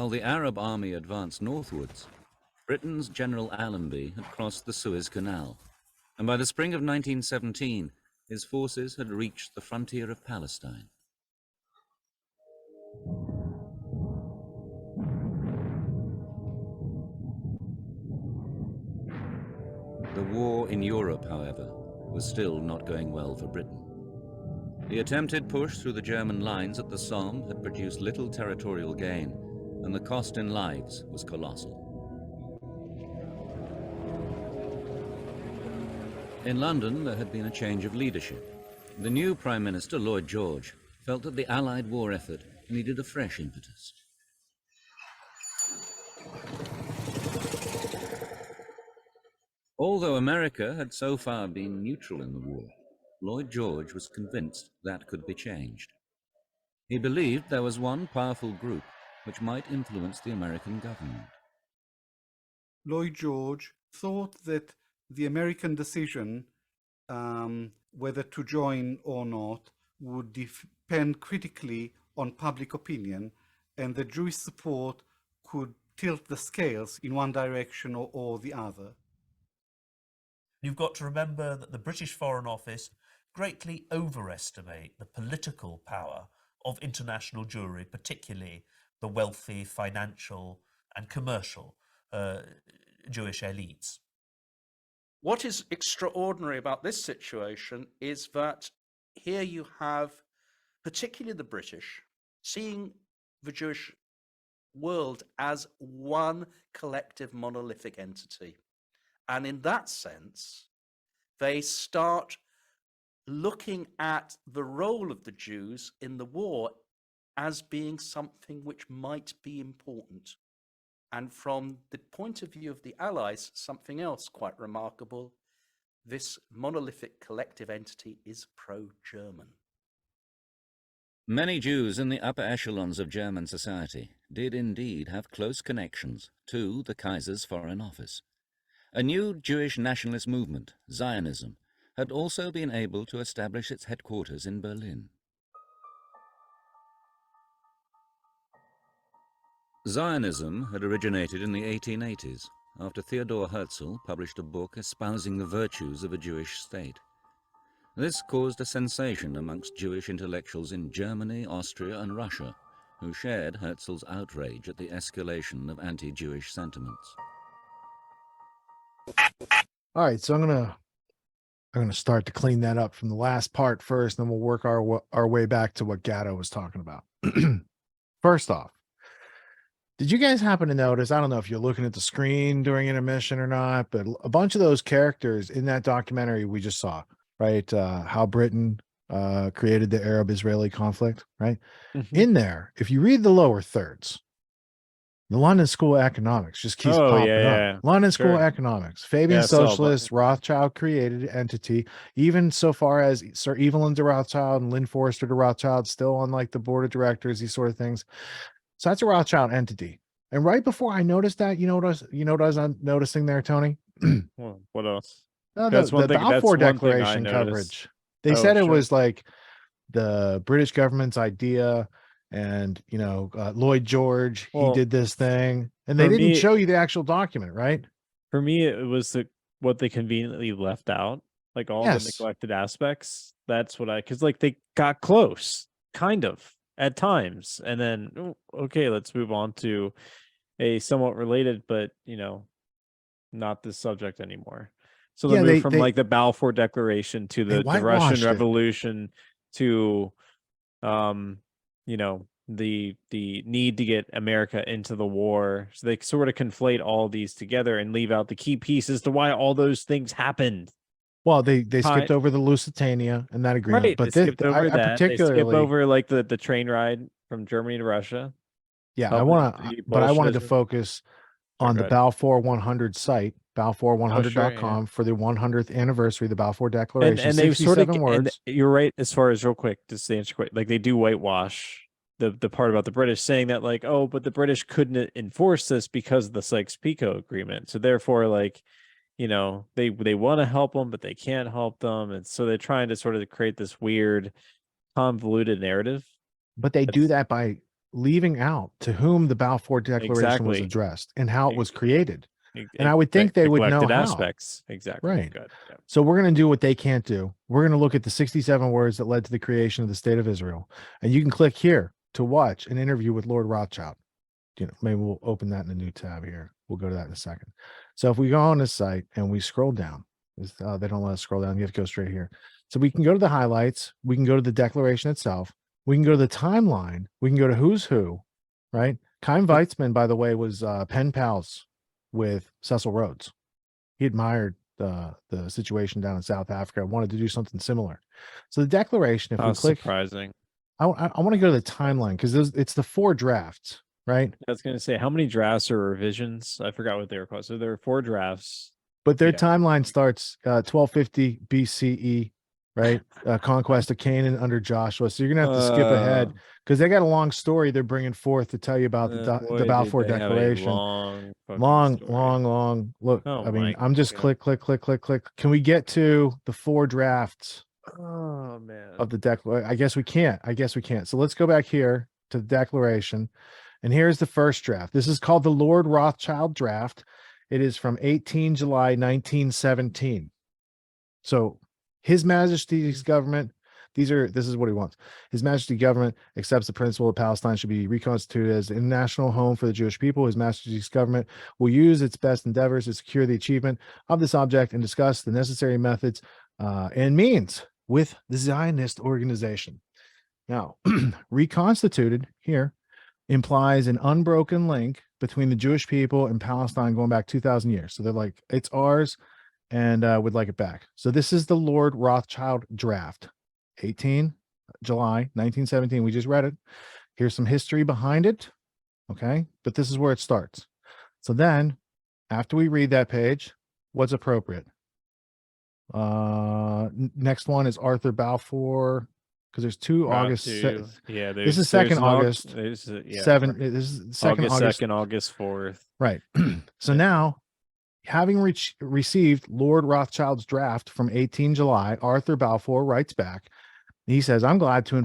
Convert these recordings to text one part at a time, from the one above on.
While the Arab army advanced northwards, Britain's General Allenby had crossed the Suez Canal, and by the spring of 1917, his forces had reached the frontier of Palestine. The war in Europe, however, was still not going well for Britain. The attempted push through the German lines at the Somme had produced little territorial gain, and the cost in lives was colossal. In London, there had been a change of leadership. The new Prime Minister, Lloyd George, felt that the Allied war effort needed a fresh impetus. Although America had so far been neutral in the war, Lloyd George was convinced that could be changed. He believed there was one powerful group which might influence the American government. Lloyd George thought that the American decision whether to join or not would depend critically on public opinion, and that Jewish support could tilt the scales in one direction or the other. You've got to remember that the British Foreign Office greatly overestimate the political power of international Jewry, particularly the wealthy, financial and commercial Jewish elites. What is extraordinary about this situation is that here you have, particularly the British, seeing the Jewish world as one collective monolithic entity. And in that sense, they start looking at the role of the Jews in the war as being something which might be important. And from the point of view of the Allies, something else quite remarkable, this monolithic collective entity is pro-German. Many Jews in the upper echelons of German society did indeed have close connections to the Kaiser's Foreign Office. A new Jewish nationalist movement, Zionism, had also been able to establish its headquarters in Berlin. Zionism had originated in the 1880s after Theodor Herzl published a book espousing the virtues of a Jewish state. This caused a sensation amongst Jewish intellectuals in Germany, Austria, and Russia, who shared Herzl's outrage at the escalation of anti-Jewish sentiments. All right, so I'm gonna start to clean that up from the last part first, and then we'll work our way back to what Gatto was talking about. First off, did you guys happen to notice, I don't know if you're looking at the screen during intermission or not, but a bunch of those characters in that documentary we just saw, right? How Britain created the Arab-Israeli conflict, right? Mm-hmm. In there, if you read the lower thirds, the London School of Economics just keeps popping up. London School of Economics, Fabian Socialist, Rothschild created entity, even so far as Sir Evelyn de Rothschild and Lynn Forrester de Rothschild still on like the board of directors, these sort of things. So that's a Rothschild entity. And right before I noticed that, you know what I was noticing there, Tony? Well, what else? No, the Balfour Declaration coverage. They said it was like the British government's idea, and Lloyd George, he did this thing, and they didn't show you the actual document, right? For me, it was what they conveniently left out, like all the neglected aspects. That's what because like they got close, kind of at times, and then okay, let's move on to a somewhat related, but not this subject anymore. So they moved from like the Balfour Declaration to the Russian Revolution to the need to get America into the war. So they sort of conflate all these together and leave out the key pieces to why all those things happened. Well, they skipped over the Lusitania and that agreement, right, but they skipped over that. They skipped over like the train ride from Germany to Russia. Yeah, I wanted to focus on the Balfour 100 site, balfour100.com, for the 100th anniversary of the Balfour Declaration. And they sort of, and you're right, as far as real quick, just to answer quick, like they do whitewash the part about the British, saying that like, oh, but the British couldn't enforce this because of the Sykes-Picot Agreement. So therefore, like, they want to help them, but they can't help them. And so they're trying to sort of create this weird, convoluted narrative. But they do that by leaving out to whom the Balfour Declaration was Exactly. addressed and how it was created. It- And I would think they would know neglected how. aspects. Exactly. Right. Good. Yeah. So we're going to do what they can't do. We're going to look at the 67 words that led to the creation of the state of Israel. And you can click here to watch an interview with Lord Rothschild. You know, maybe we'll open that in a new tab here. We'll go to that in a second. So if we go on this site and we scroll down, they don't let us scroll down. You have to go straight here. So we can go to the highlights. We can go to the declaration itself. We can go to the timeline. We can go to who's who, right? Chaim Weizmann, by the way, was pen pals with Cecil Rhodes. He admired the situation down in South Africa and wanted to do something similar. So the declaration, if we click, surprising. I want to go to the timeline because it's the 4 drafts, right? I was going to say, how many drafts or revisions? I forgot what they were called. So there are 4 drafts. But their Yeah. timeline starts 1250 BCE, right? Conquest of Canaan under Joshua. So you're gonna have to skip ahead because they got a long story they're bringing forth to tell you about the Balfour Declaration. Long. Look, Oh I mean, my I'm just God. click. Can we get to the 4 drafts Oh man. of the declaration? I guess we can't. So let's go back here to the declaration. And here's the first draft. This is called the Lord Rothschild draft. It is from 18 July 1917. So His Majesty's government, this is what he wants. His Majesty's government accepts the principle that Palestine should be reconstituted as an international home for the Jewish people. His Majesty's government will use its best endeavors to secure the achievement of this object and discuss the necessary methods and means with the Zionist organization. Now, reconstituted here implies an unbroken link between the Jewish people and Palestine going back 2,000 years. So they're like, it's ours and would like it back. So this is the Lord Rothschild draft, 18 July 1917. We just read it. Here's some history behind it. Okay. But this is where it starts. So then after we read that page, what's appropriate? Next one is Arthur Balfour, because there's 2 August. Yeah, this is 2nd August. This is 7. This is 2nd August. 2nd, August 4th. Right. So now, having received Lord Rothschild's draft from 18 July, Arthur Balfour writes back. He says, I'm glad to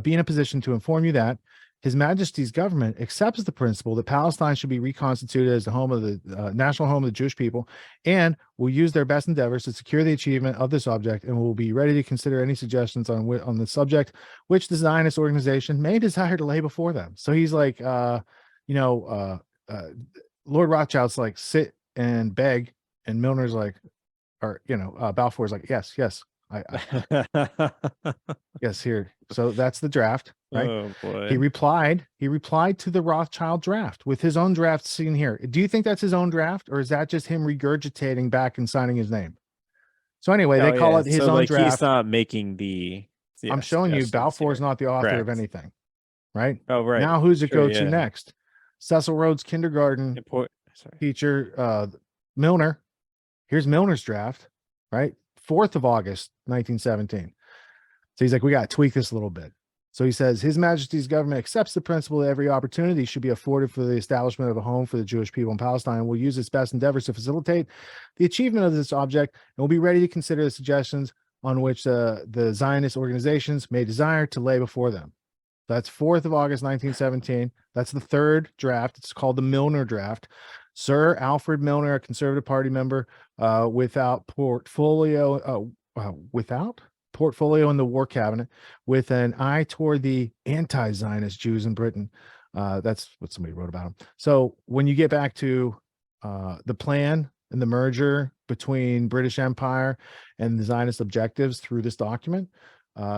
be in a position to inform you that His Majesty's government accepts the principle that Palestine should be reconstituted as the home of the national home of the Jewish people and will use their best endeavors to secure the achievement of this object and will be ready to consider any suggestions on the subject which the Zionist organization may desire to lay before them. So he's like, Lord Rothschild's like, sit and beg, and Milner's like, Balfour's like, yes, yes, here. So that's the draft, right? Oh boy. He replied to the Rothschild draft with his own draft seen here. Do you think that's his own draft, or is that just him regurgitating back and signing his name? So anyway, they call it his own draft. He's not making the. I'm showing you Balfour is not the author of Correct. anything, right? Oh, right. Now who's it Sure, go to yeah. next? Cecil Rhodes kindergarten teacher, Milner. Here's Milner's draft, right? 4th of August, 1917. So he's like, we got to tweak this a little bit. So he says, His Majesty's government accepts the principle that every opportunity should be afforded for the establishment of a home for the Jewish people in Palestine and will use its best endeavors to facilitate the achievement of this object and will be ready to consider the suggestions on which the Zionist organizations may desire to lay before them. That's 4th of August, 1917. That's the 3rd draft. It's called the Milner draft. Sir Alfred Milner, a Conservative Party member, without portfolio in the War Cabinet, with an eye toward the anti-Zionist Jews in Britain. That's what somebody wrote about him. So when you get back to the plan and the merger between British Empire and the Zionist objectives through this document,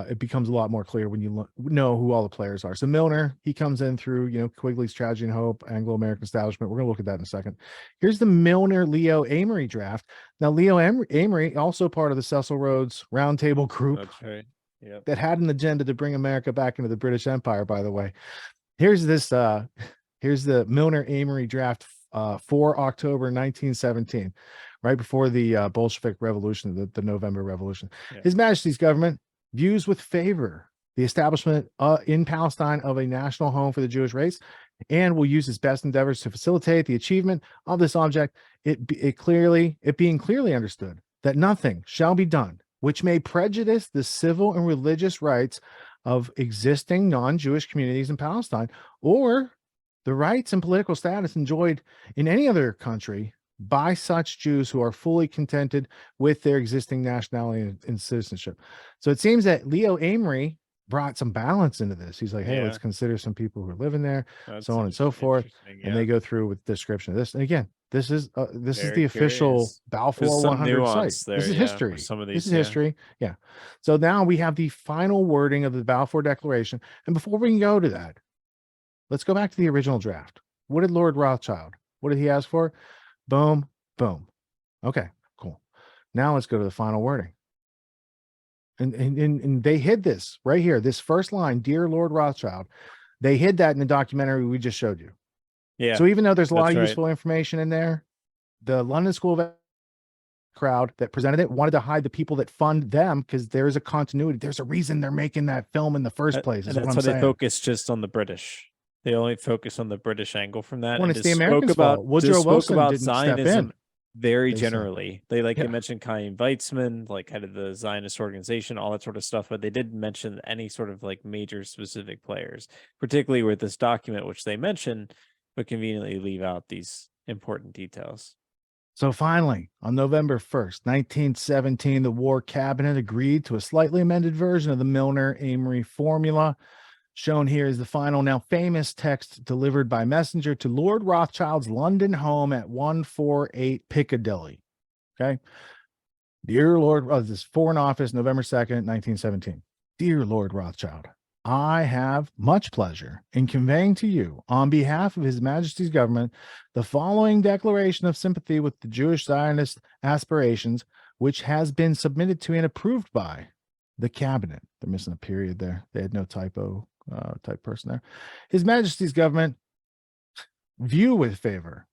it becomes a lot more clear when you know who all the players are. So Milner, he comes in through, Quigley's Tragedy and Hope, Anglo-American establishment. We're going to look at that in a second. Here's the Milner-Leo Amory draft. Now, Leo Amory, also part of the Cecil Rhodes Roundtable group. That's right. Yep. That had an agenda to bring America back into the British Empire, by the way. Here's the Milner-Amory draft, 4 October 1917, right before the Bolshevik Revolution, the November Revolution. Yeah. His Majesty's government views with favor the establishment in Palestine of a national home for the Jewish race and will use its best endeavors to facilitate the achievement of this object, it being clearly understood that nothing shall be done which may prejudice the civil and religious rights of existing non-Jewish communities in Palestine, or the rights and political status enjoyed in any other country by such Jews who are fully contented with their existing nationality and citizenship. So it seems that Leo Amory brought some balance into this. He's like, hey, let's consider some people who are living there, so on and so forth. And they go through with description of this. And again, this is the official Balfour 100 site. This is history. Some of these, this is history. Yeah. So now we have the final wording of the Balfour Declaration. And before we can go to that, let's go back to the original draft. What did Lord Rothschild, what did he ask for? Boom, boom. Okay, cool. Now let's go to the final wording. And they hid this right here. This first line, "Dear Lord Rothschild," they hid that in the documentary we just showed you. Yeah. So even though there's a lot of useful information in there, the London School of crowd that presented it wanted to hide the people that fund them, because there is a continuity. There's a reason they're making that film in the first place. And that's why they focus just on the British. They only focus on the British angle from that. When it's the Americans' fault. Woodrow Wilson didn't Zionism step in. very generally. They they mentioned Chaim Weizmann, like head of the Zionist organization, all that sort of stuff, but they didn't mention any sort of like major specific players, particularly with this document, which they mention, but conveniently leave out these important details. So finally, on November 1st, 1917, the War Cabinet agreed to a slightly amended version of the Milner-Amory formula. Shown here is the final, now famous text delivered by messenger to Lord Rothschild's London home at 148 Piccadilly. Okay. Dear Lord, this is Foreign Office, November 2nd, 1917. Dear Lord Rothschild, I have much pleasure in conveying to you, on behalf of His Majesty's government, the following declaration of sympathy with the Jewish Zionist aspirations, which has been submitted to and approved by the cabinet. They're missing a period there. They had no type person there. His Majesty's government view with favor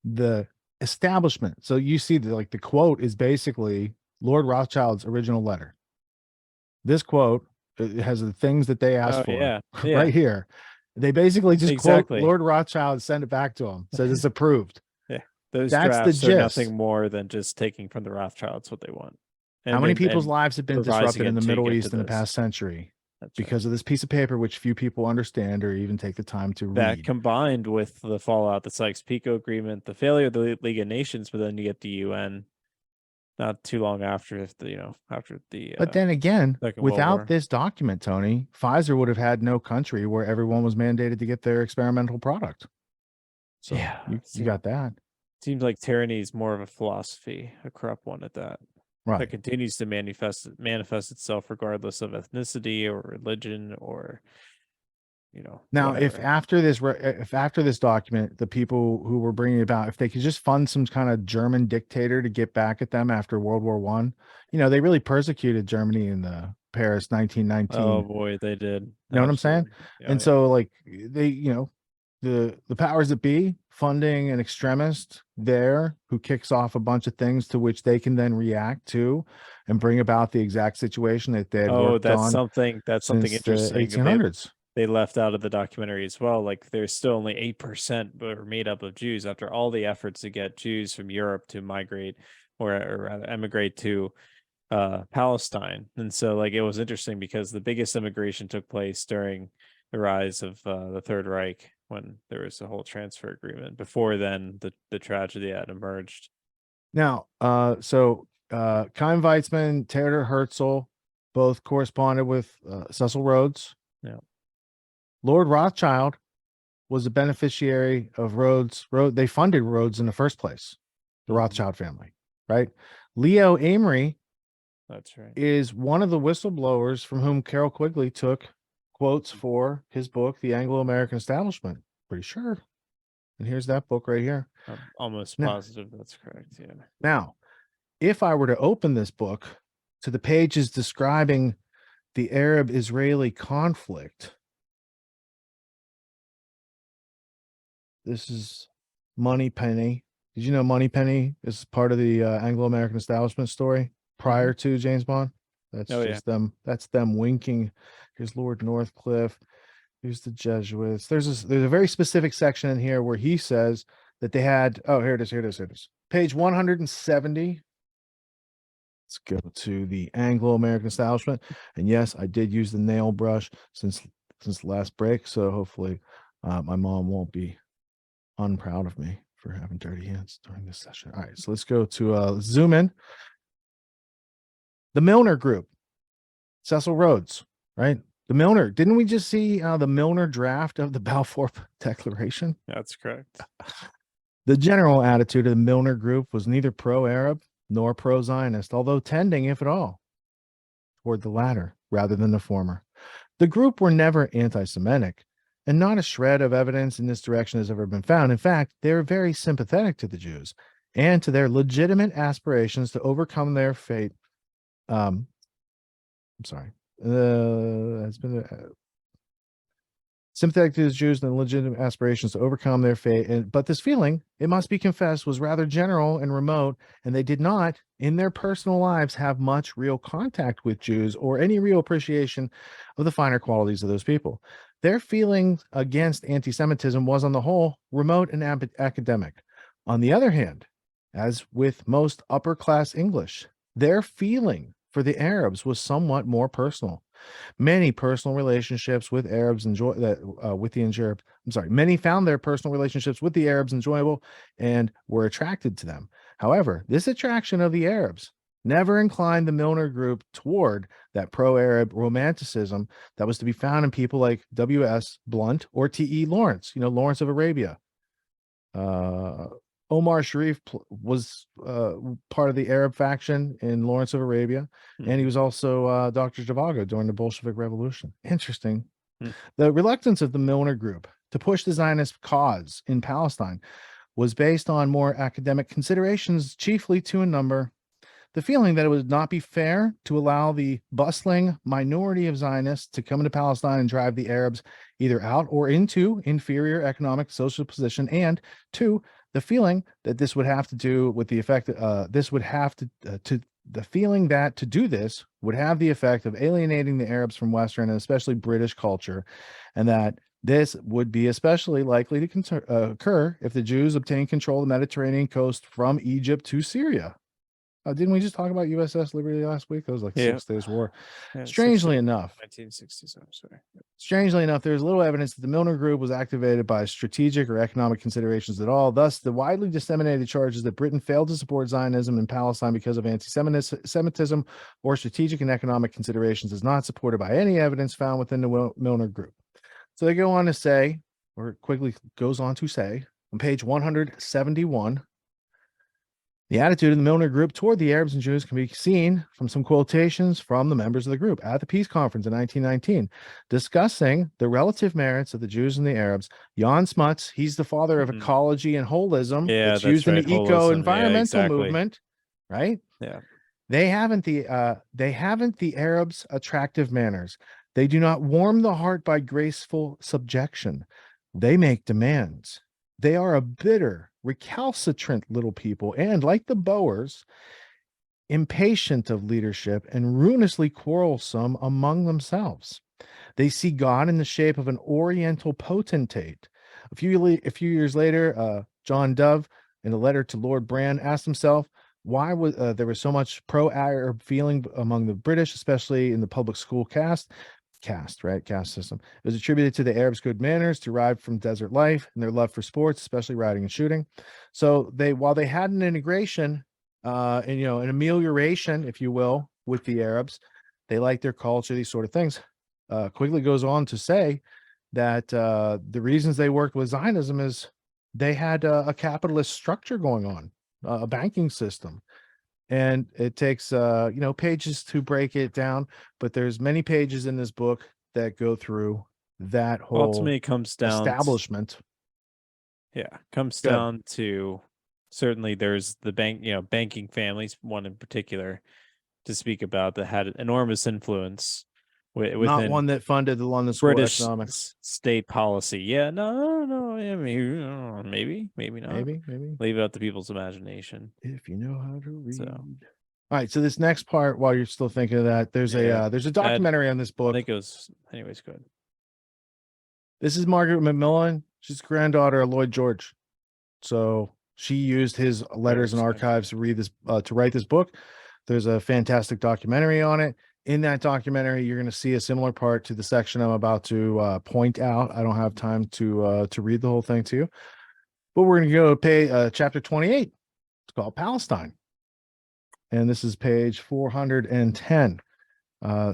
the establishment. So you see the quote is basically Lord Rothschild's original letter. This quote, it has the things that they asked for right here. They basically just quote Lord Rothschild, send it back to him, says it's approved. Those That's drafts the gist. are nothing more than just taking from the Rothschilds what they want. And how many people's lives have been disrupted in the Middle East in the past century because of this piece of paper, which few people understand or even take the time to read? That combined with the fallout, the Sykes-Picot Agreement, the failure of the League of Nations, but then you get the UN not too long after the. But then again, without this document, Tony, Pfizer would have had no country where everyone was mandated to get their experimental product. So you got that. Seems like tyranny is more of a philosophy, a corrupt one at that. Right. That continues to manifest itself regardless of ethnicity or religion or, Now, whatever. if after this document, the people who were bringing it about, if they could just fund some kind of German dictator to get back at them after World War I, they really persecuted Germany in the Paris 1919. Oh boy, they did. You know what I'm saying? And so the powers that be funding an extremist there who kicks off a bunch of things to which they can then react to and bring about the exact situation that they had worked on. That's something interesting. 1800s. They left out of the documentary as well. Like there's still only 8% were made up of Jews after all the efforts to get Jews from Europe to migrate or rather emigrate to Palestine. And so it was interesting because the biggest immigration took place during the rise of the Third Reich, when there was a whole transfer agreement. Before then, the tragedy had emerged. Now, Chaim Weizmann, Theodor Herzl, both corresponded with Cecil Rhodes. Yeah. Lord Rothschild was a beneficiary of Rhodes. They funded Rhodes in the first place, the Rothschild family, right? Leo Amory, that's right, is one of the whistleblowers from whom Carroll Quigley took quotes for his book, The Anglo-American Establishment. Pretty sure. And here's that book right here. I'm almost positive that's correct. Yeah. Now, if I were to open this book to the pages describing the Arab-Israeli conflict, this is Moneypenny. Did you know Moneypenny is part of the Anglo-American Establishment story prior to James Bond? That's them. That's them winking. Here's Lord Northcliffe. Here's the Jesuits. There's a very specific section in here where he says that they had. Oh, here it is. Page 170. Let's go to the Anglo-American establishment. And yes, I did use the nail brush since the last break. So hopefully my mom won't be unproud of me for having dirty hands during this session. All right, so let's go to zoom in. The Milner Group, Cecil Rhodes, right? The Milner. Didn't we just see the Milner draft of the Balfour Declaration? That's correct. The general attitude of the Milner Group was neither pro-Arab nor pro-Zionist, although tending, if at all, toward the latter rather than the former. The group were never anti-Semitic, and not a shred of evidence in this direction has ever been found. In fact, they were very sympathetic to the Jews and to their legitimate aspirations to overcome their fate. I'm sorry. Has been sympathetic to the Jews and legitimate aspirations to overcome their fate. But this feeling, it must be confessed, was rather general and remote, and they did not, in their personal lives, have much real contact with Jews or any real appreciation of the finer qualities of those people. Their feeling against anti-Semitism was, on the whole, remote and academic. On the other hand, as with most upper-class English, their feeling for the Arabs was somewhat more personal. Many personal relationships with Arabs many found their personal relationships with the Arabs enjoyable and were attracted to them. However, this attraction of the Arabs never inclined the Milner Group toward that pro-Arab romanticism that was to be found in people like W.S. Blunt or T.E. Lawrence, Lawrence of Arabia. Omar Sharif was part of the Arab faction in Lawrence of Arabia, and he was also Dr. Zhivago during the Bolshevik Revolution. Interesting. The reluctance of the Milner Group to push the Zionist cause in Palestine was based on more academic considerations, chiefly two in number. The feeling that it would not be fair to allow the bustling minority of Zionists to come into Palestine and drive the Arabs either out or into inferior economic social position, and two, the feeling that this would have to do with the effect the feeling that to do this would have the effect of alienating the Arabs from Western and especially British culture, and that this would be especially likely to occur if the Jews obtain control of the Mediterranean coast from Egypt to Syria. Didn't we just talk about USS Liberty last week? That was like 6 Days War. Yeah, Strangely enough, 1967. Sorry. Strangely enough, there's little evidence that the Milner Group was activated by strategic or economic considerations at all. Thus, the widely disseminated charges that Britain failed to support Zionism in Palestine because of anti-Semitism or strategic and economic considerations is not supported by any evidence found within the Milner Group. So they go on to say, or quickly goes on to say, on page 171, the attitude of the Milner Group toward the Arabs and Jews can be seen from some quotations from the members of the group at the Peace Conference in 1919, discussing the relative merits of the Jews and the Arabs. Jan Smuts, he's the father of ecology and holism. That's used in the eco-environmental movement, right? Yeah. They haven't the Arabs' attractive manners. They do not warm the heart by graceful subjection. They make demands. They are a bitter, recalcitrant little people, and like the Boers, impatient of leadership and ruinously quarrelsome among themselves. They see God in the shape of an oriental potentate. A few years later, John Dove, in a letter to Lord Brand, asked himself why there was so much pro-Arab feeling among the British, especially in the public school caste system. It was attributed to the Arabs' good manners derived from desert life and their love for sports, especially riding and shooting. So while they had an integration, and an amelioration, if you will, with the Arabs, they liked their culture, these sort of things. Quigley goes on to say that the reasons they worked with Zionism is they had a capitalist structure going on, a banking system. And it takes pages to break it down, but there's many pages in this book that go through that whole Ultimately comes down establishment. Down to certainly there's the banking families, one in particular to speak about, that had enormous influence within not one that funded the London School British of Economics. state policy. Yeah, no, yeah, maybe not. Maybe. Leave it up to people's imagination. If you know how to read. So. All right, so this next part, while you're still thinking of that, there's a documentary on this book. I think it was, anyways, good. This is Margaret Macmillan. She's granddaughter of Lloyd George. So she used his letters and archives to read this, to write this book. There's a fantastic documentary on it. In that documentary, you're going to see a similar part to the section I'm about to point out. I don't have time to read the whole thing to you, but we're going to go to chapter 28. It's called Palestine, and this is page 410.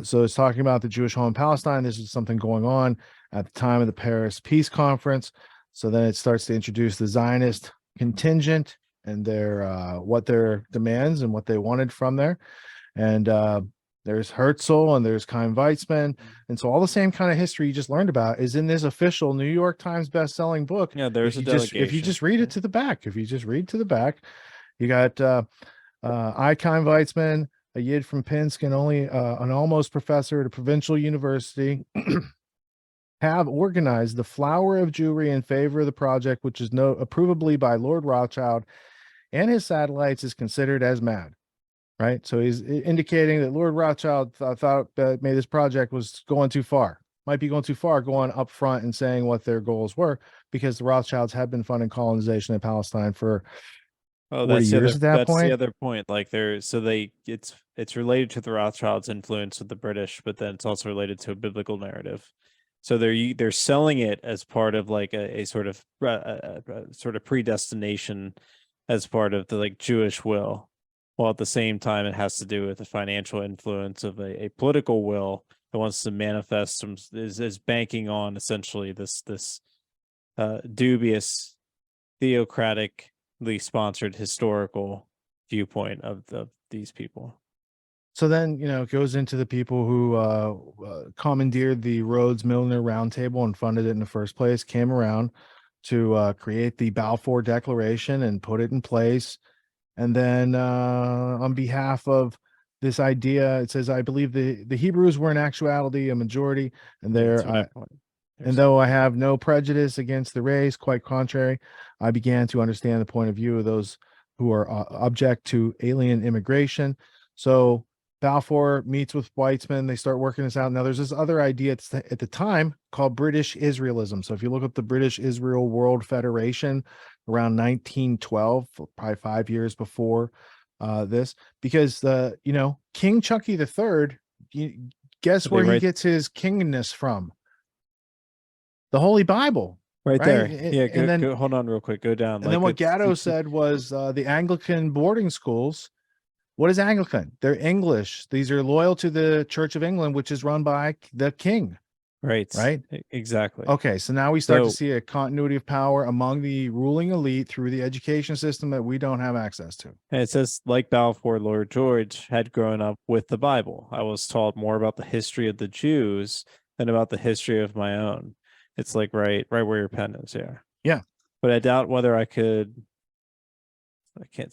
So it's talking about the Jewish home in Palestine. This is something going on at the time of the Paris Peace Conference. So then it starts to introduce the Zionist contingent and their what their demands and what they wanted from there. And there's Herzl and there's Chaim Weizmann. And so all the same kind of history you just learned about is in this official New York Times best-selling book. Yeah, there's if you just read it to the back, you got I, Chaim Weizmann, a Yid from Pinsk, and only an almost professor at a provincial university, have organized the flower of Jewry in favor of the project, which is approvably by Lord Rothschild and his satellites is considered as mad. Right. So he's indicating that Lord Rothschild thought that maybe this project was going too far, might be going too far, going up front and saying what their goals were, because the Rothschilds had been funding colonization in Palestine for 40 years at that point. That's the other point. Like it's related to the Rothschilds' influence with the British, but then it's also related to a biblical narrative. So they're selling it as part of like a sort of predestination as part of the like Jewish will. While at the same time, it has to do with the financial influence of a political will that wants to manifest is banking on essentially this dubious, theocratically sponsored historical viewpoint of these people. So then, it goes into the people who commandeered the Rhodes Milner Roundtable and funded it in the first place, came around to create the Balfour Declaration and put it in place. And then on behalf of this idea, it says, I believe the Hebrews were in actuality a majority, and and though I have no prejudice against the race, quite contrary, I began to understand the point of view of those who are object to alien immigration. So Balfour meets with Weizmann. They start working this out. Now, there's this other idea at the time called British Israelism. So if you look up the British Israel World Federation around 1912, probably 5 years before this, because King Chucky III, guess where he gets his kingness from? The Holy Bible. Right there. Yeah, and then hold on real quick. Go down. And then what Gatto said was the Anglican boarding schools. What is Anglican? They're English. These are loyal to the Church of England, which is run by the king. Right. Exactly. Okay, so now we start to see a continuity of power among the ruling elite through the education system that we don't have access to. And it says, like Balfour, Lord George had grown up with the Bible. I was taught more about the history of the Jews than about the history of my own. It's like right where your pen is. Yeah. But I doubt whether I can't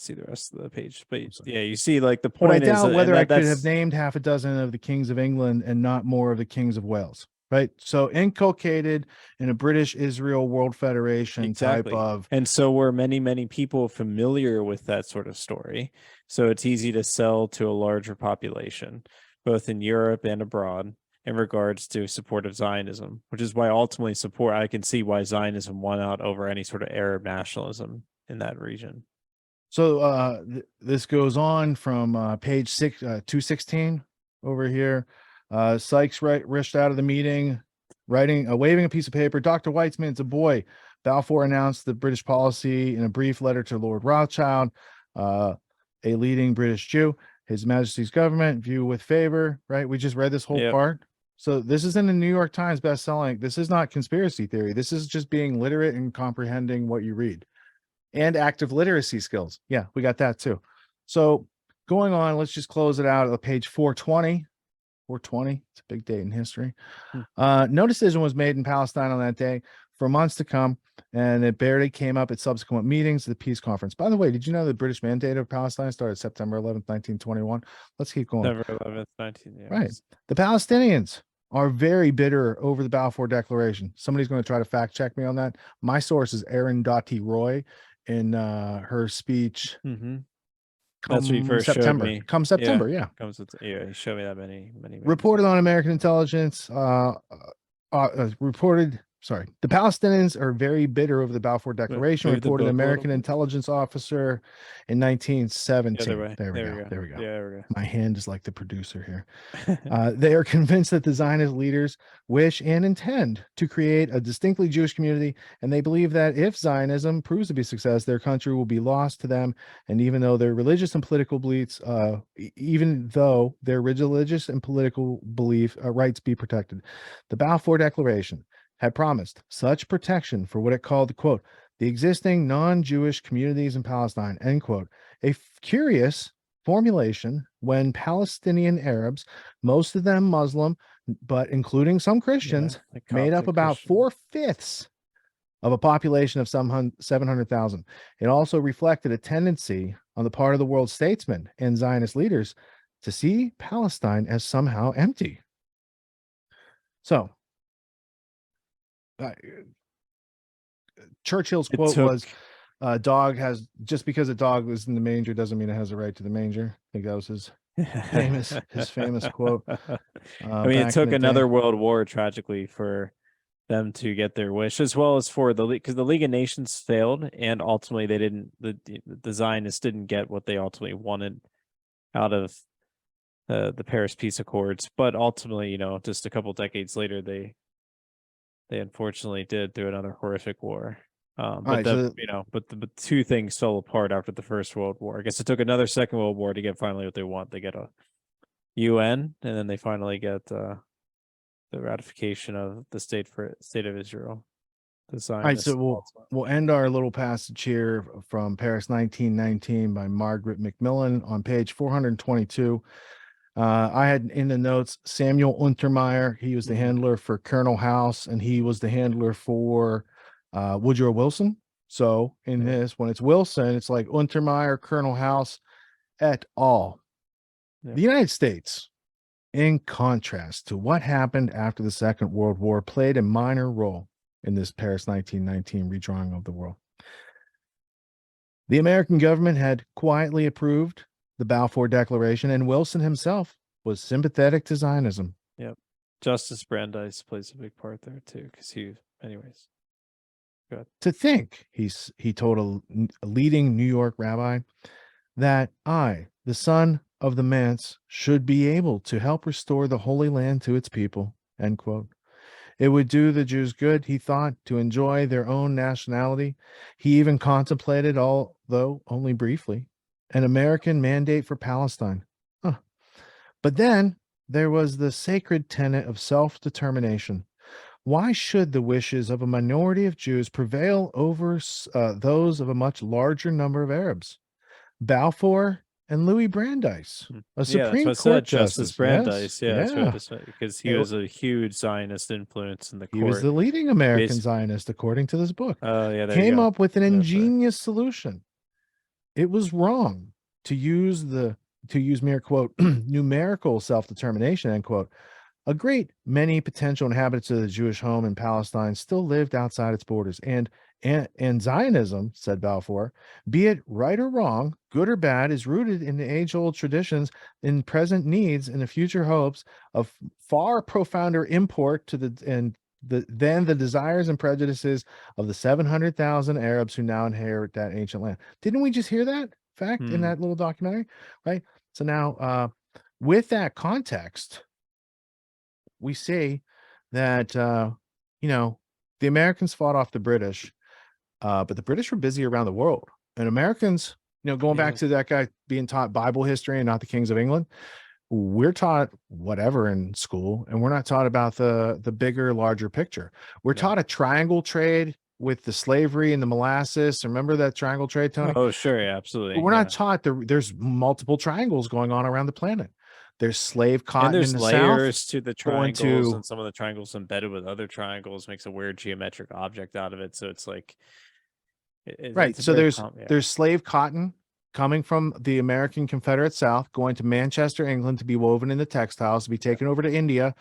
see the rest of the page, but yeah, you see, like the point. But I doubt whether I could have named half a dozen of the kings of England and not more of the kings of Wales, right? So inculcated in a British Israel World Federation type of, and so were many people familiar with that sort of story. So it's easy to sell to a larger population, both in Europe and abroad, in regards to support of Zionism, which is why ultimately I can see why Zionism won out over any sort of Arab nationalism in that region. So this goes on from page 216 over here. Sykes rushed out of the meeting, waving a piece of paper. Dr. Weizmann's a boy. Balfour announced the British policy in a brief letter to Lord Rothschild, a leading British Jew. His Majesty's government view with favor. Right, we just read this whole part. So this is in the New York Times best-selling. This is not conspiracy theory. This is just being literate and comprehending what you read. And active literacy skills. Yeah, we got that too. So going on, let's just close it out at page 420. 420, it's a big date in history. No decision was made in Palestine on that day for months to come, and it barely came up at subsequent meetings of the peace conference. By the way, did you know the British mandate of Palestine started September 11th, 1921? Let's keep going. September 11th, 19. Yeah, right. The Palestinians are very bitter over the Balfour Declaration. Somebody's going to try to fact check me on that. My source is Erin Dottie Roy in her speech. That's what you first showed me. Come September, yeah. You showed me that many. Reported on American intelligence, reported sorry. The Palestinians are very bitter over the Balfour Declaration, move the reported an book a little American bit. intelligence officer in 1917. The other way. There we There go. we go. There we go. Yeah, there we My hand is like the producer here. go. They are convinced that the Zionist leaders wish and intend to create a distinctly Jewish community, and they believe that if Zionism proves to be a success, their country will be lost to them. And even though their religious and political beliefs, rights be protected, the Balfour Declaration had promised such protection for what it called, quote, the existing non-Jewish communities in Palestine, end quote. A curious formulation when Palestinian Arabs, most of them Muslim, but including some Christians, made up about 4/5 of a population of some 700,000. It also reflected a tendency on the part of the world statesmen and Zionist leaders to see Palestine as somehow empty. So, Churchill's quote was, dog has, just because a dog was in the manger doesn't mean it has a right to the manger. I think that was his famous quote. I mean, it took another world war tragically for them to get their wish, as well as for the league, because the League of Nations failed, and ultimately they didn't. The Zionists didn't get what they ultimately wanted out of the Paris Peace Accords. But ultimately, you know, just a couple decades later, they unfortunately did through another horrific war. But the two things fell apart after the First World War. I guess it took another Second World War to get finally what they want. They get a UN, and then they finally get the ratification of the state of Israel. All right, so we'll end our little passage here from Paris 1919 by Margaret Macmillan on page 422. I had in the notes Samuel Untermeyer. He was the handler for Colonel House, and he was the handler for Woodrow Wilson. So in this, when it's Wilson, it's like Untermeyer, Colonel House, et al. The United States, in contrast to what happened after the Second World War, played a minor role in this Paris 1919 redrawing of the world. The American government had quietly approved the Balfour Declaration, and Wilson himself was sympathetic to Zionism. Yep. Justice Brandeis plays a big part there too, because anyways. Go ahead. To think, he told a leading New York rabbi, that I, the son of the manse, should be able to help restore the Holy Land to its people, end quote. It would do the Jews good, he thought, to enjoy their own nationality. He even contemplated, although only briefly, an American mandate for Palestine. But then there was the sacred tenet of self-determination. Why should the wishes of a minority of Jews prevail over those of a much larger number of Arabs? Balfour and Louis Brandeis, a Supreme Court Justice Brandeis, yes, because he was a huge Zionist influence in the court. He was the leading American Zionist, according to this book. Came up with an ingenious solution. It was wrong to use mere quote numerical self-determination, end quote. A great many potential inhabitants of the Jewish home in Palestine still lived outside its borders, and Zionism, said Balfour, be it right or wrong, good or bad, is rooted in the age-old traditions, in present needs, and the future hopes of far profounder import than the desires and prejudices of the 700,000 Arabs who now inherit that ancient land. Didn't we just hear that fact in that little documentary? Right. So now, with that context, we see that the Americans fought off the British. But the British were busy around the world, and Americans, going back to that guy being taught Bible history and not the kings of England, we're taught whatever in school, and we're not taught about the bigger, larger picture. We're taught a triangle trade with the slavery and the molasses. Remember that triangle trade, Tony? Oh, sure, yeah, absolutely. But we're not taught there's multiple triangles going on around the planet. There's slave cotton in the south. And there's layers to the triangles, and some of the triangles embedded with other triangles makes a weird geometric object out of it. So it's like, right. So there's slave cotton coming from the American Confederate South, going to Manchester, England, to be woven into textiles, to be taken over to India,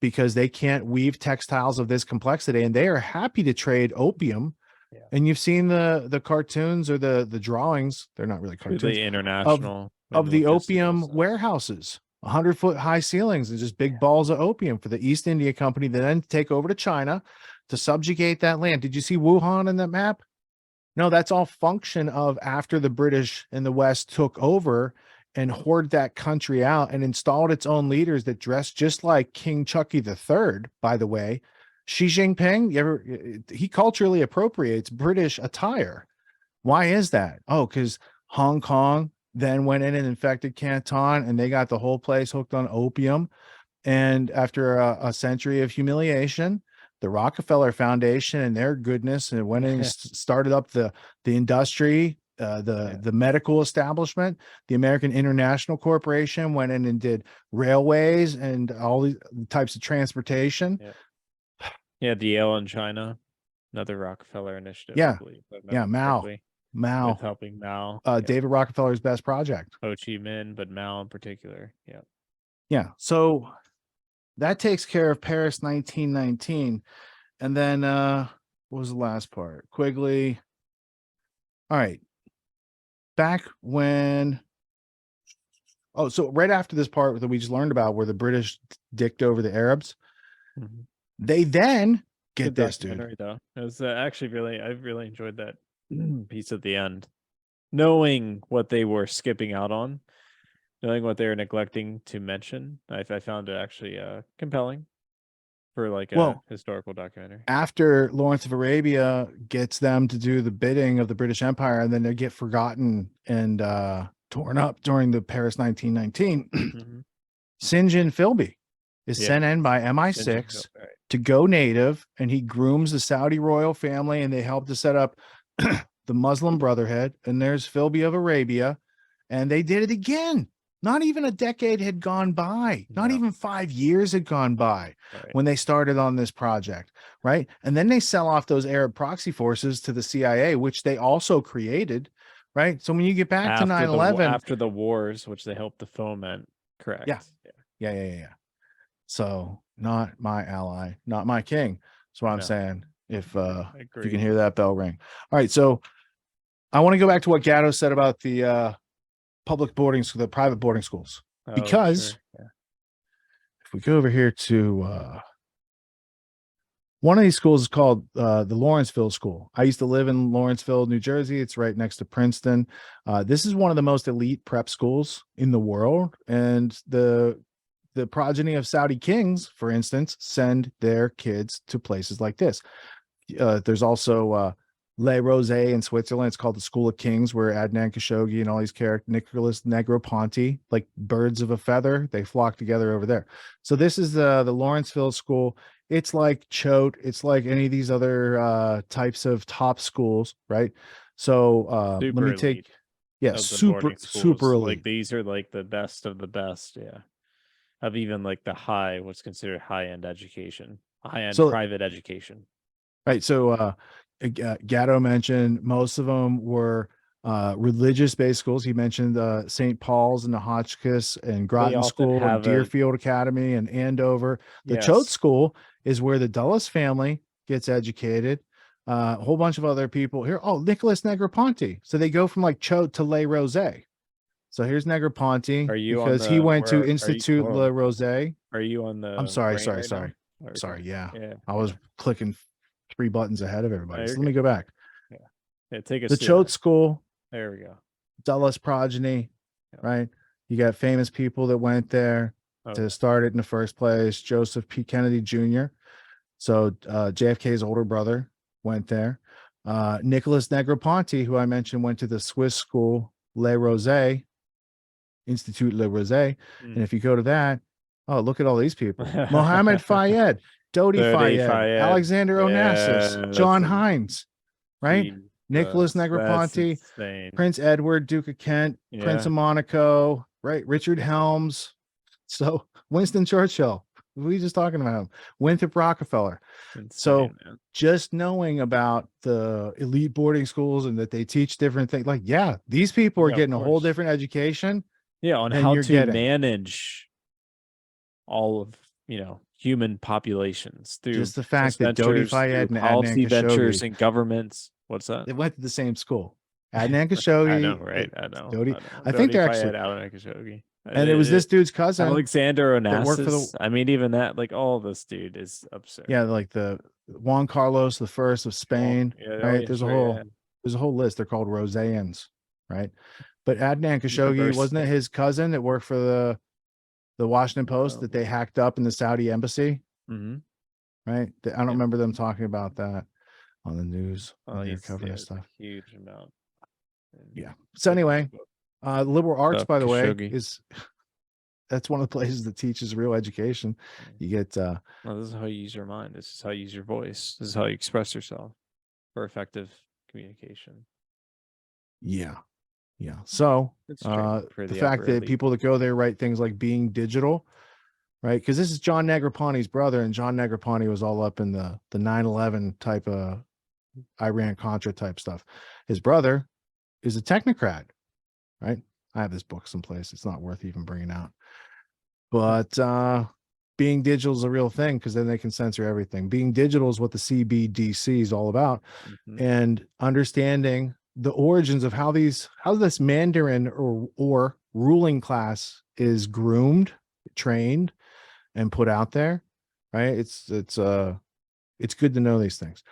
because they can't weave textiles of this complexity, and they are happy to trade opium. Yeah. And you've seen the cartoons or the drawings. They're not really cartoons. The international of the opium warehouses. 100-foot high ceilings and just big balls of opium for the East India Company to then take over to China, to subjugate that land. Did you see Wuhan in that map? No, that's all function of after the British and the West took over and hoarded that country out and installed its own leaders that dressed just like King Chucky III, by the way. Xi Jinping, he culturally appropriates British attire. Why is that? Oh, because Hong Kong then went in and infected Canton, and they got the whole place hooked on opium. And after a century of humiliation, the Rockefeller Foundation and their goodness, and went in and started up the industry, the medical establishment. The American International Corporation went in and did railways and all these types of transportation. Yeah, the Yale in China, another Rockefeller initiative. Yeah, I believe, Mao, with helping Mao. David Rockefeller's best project. Ho Chi Minh, but Mao in particular. Yeah. So that takes care of Paris 1919. And then what was the last part? Quigley. All right. Back when so right after this part that we just learned about where the British dicked over the Arabs, they then get this, dude. Though. It was actually I really enjoyed that piece at the end. Knowing what they were skipping out on, knowing what they were neglecting to mention, I found it actually compelling for like a historical documentary. After Lawrence of Arabia gets them to do the bidding of the British Empire, and then they get forgotten and torn up during the Paris 1919, St. John Philby is sent in by MI6 to go native, and he grooms the Saudi royal family, and they help to set up the Muslim Brotherhood. And there's Philby of Arabia, and they did it again. Not even a decade had gone by. Not even 5 years had gone by when they started on this project, right? And then they sell off those Arab proxy forces to the CIA, which they also created, right? So when you get back to 9/11, after the wars, which they helped to foment, correct? Yeah. So not my ally, not my king. That's what I'm saying. If you can hear that bell ring. All right, so I want to go back to what Gatto said about the public boarding school, the private boarding schools, because if we go over here to one of these schools is called the Lawrenceville School. I used to live in Lawrenceville, New Jersey. It's right next to Princeton. This is one of the most elite prep schools in the world, and the progeny of Saudi kings, for instance, send their kids to places like this. There's also Le Rosé in Switzerland. It's called the School of Kings, where Adnan Khashoggi and all these characters, Nicholas Negroponte, like birds of a feather, they flock together over there. So this is the Lawrenceville School. It's like Choate. It's like any of these other types of top schools, right? So let me take, super elite. Like these are like the best of the best, of even like the what's considered high-end education, high-end private education. Right. So Gatto mentioned most of them were religious-based schools. He mentioned St. Paul's and the Hotchkiss and Groton School and Deerfield Academy and Andover. The Choate School is where the Dulles family gets educated. A whole bunch of other people here. Oh, Nicholas Negroponte. So they go from like Choate to Le Rosé. So here's Negroponte because he went to Institut Le Rosé. Are you on the? I'm sorry. Yeah. I was clicking 3 buttons ahead of everybody. So let me go back. Take us the Choate School. There we go. Dulles progeny, right? You got famous people that went there to start it in the first place. Joseph P. Kennedy Jr. So JFK's older brother went there. Nicholas Negroponte, who I mentioned, went to the Swiss school Le Rosé, Institut Le Rosé. And if you go to that, look at all these people. Mohammed Fayed, Dodi Fayed, Alexander Onassis, John Hines, right? Nicholas Negroponte, Prince Edward, Duke of Kent, Prince of Monaco, right? Richard Helms. So Winston Churchill, we just talking about him. Winthrop Rockefeller. So just knowing about the elite boarding schools and that they teach different things, like, these people are getting a whole different education. On how to manage all of, human populations through just the fact that Dodi Fayed and policy Adnan ventures Khashoggi, and governments. What's that? They went to the same school. Adnan Khashoggi. I know, right? I know. Dodi. I think they're actually. Adnan Khashoggi. And it was this dude's cousin, Alexander Onassis. I mean, even that, like, all this dude is absurd. Yeah, like the Juan Carlos I of Spain, right? There's a whole list. They're called Rosarians, right? But Adnan Khashoggi, wasn't it his cousin that worked for the Washington Post that they hacked up in the Saudi embassy? Mm-hmm. Right? I don't remember them talking about that on the news. They're covering stuff. Huge amount. Yeah. So anyway, liberal arts, by the way, that's one of the places that teaches real education. You get this is how you use your mind. This is how you use your voice. This is how you express yourself for effective communication. Yeah. So the fact that people that go there write things like being digital, right? Because this is John Negroponte's brother, and John Negroponte was all up in the 9/11 type of Iran-Contra type stuff. His brother is a technocrat, right? I have this book someplace. It's not worth even bringing out. But being digital is a real thing, because then they can censor everything. Being digital is what the CBDC is all about. Mm-hmm. And understanding the origins of how this Mandarin or ruling class is groomed, trained, and put out there, right? It's good to know these things.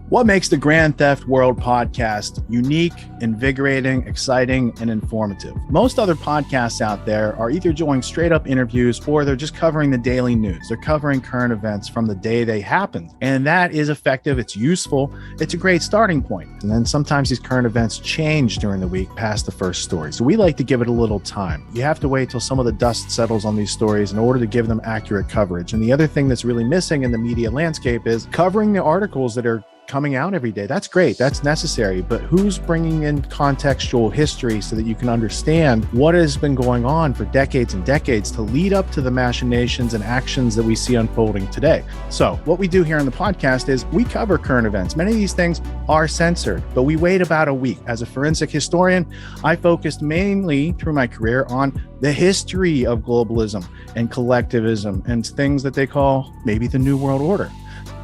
What makes the Grand Theft World podcast unique, invigorating, exciting, and informative? Most other podcasts out there are either doing straight up interviews, or they're just covering the daily news. They're covering current events from the day they happened. And that is effective. It's useful. It's a great starting point. And then sometimes these current events change during the week past the first story. So we like to give it a little time. You have to wait till some of the dust settles on these stories in order to give them accurate coverage. And the other thing that's really missing in the media landscape is covering the articles that are coming out every day. That's great. That's necessary. But who's bringing in contextual history so that you can understand what has been going on for decades and decades to lead up to the machinations and actions that we see unfolding today? So what we do here on the podcast is we cover current events. Many of these things are censored, but we wait about a week. As a forensic historian, I focused mainly through my career on the history of globalism and collectivism and things that they call maybe the New World Order.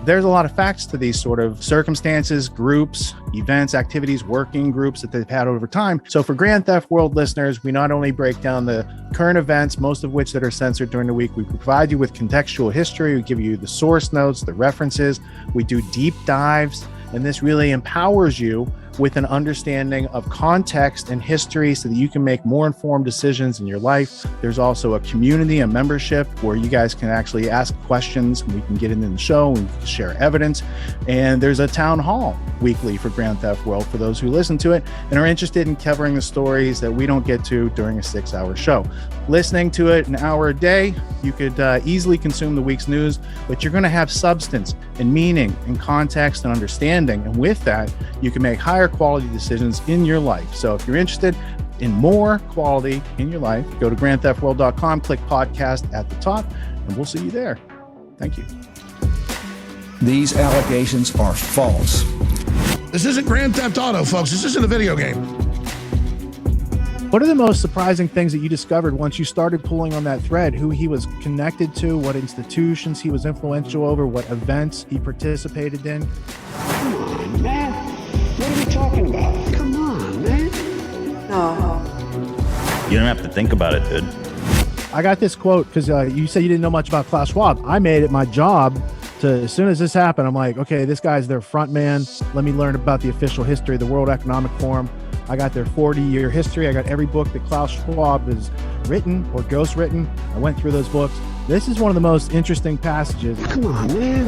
There's a lot of facts to these sort of circumstances, groups, events, activities, working groups that they've had over time. So for Grand Theft World listeners, we not only break down the current events, most of which that are censored during the week, we provide you with contextual history, we give you the source notes, the references, we do deep dives, and this really empowers you with an understanding of context and history so that you can make more informed decisions in your life. There's also a community, a membership where you guys can actually ask questions, and we can get into the show and share evidence. And there's a town hall weekly for Grand Theft World for those who listen to it and are interested in covering the stories that we don't get to during a 6-hour show. Listening to it an hour a day, you could easily consume the week's news, but you're going to have substance and meaning and context and understanding. And with that, you can make higher quality decisions in your life. So if you're interested in more quality in your life, go to grandtheftworld.com, click podcast at the top, and we'll see you there. Thank you. These allegations are false. This isn't Grand Theft Auto, folks. This isn't a video game. What are the most surprising things that you discovered once you started pulling on that thread? Who he was connected to, what institutions he was influential over, what events he participated in? Come on, man. What are we talking about? Come on, man. No. You don't have to think about it, dude. I got this quote because you said you didn't know much about Klaus Schwab. I made it my job to, as soon as this happened, I'm like, okay, this guy's their front man. Let me learn about the official history of the World Economic Forum. I got their 40-year history. I got every book that Klaus Schwab has written or ghostwritten. I went through those books. This is one of the most interesting passages. Come on, man.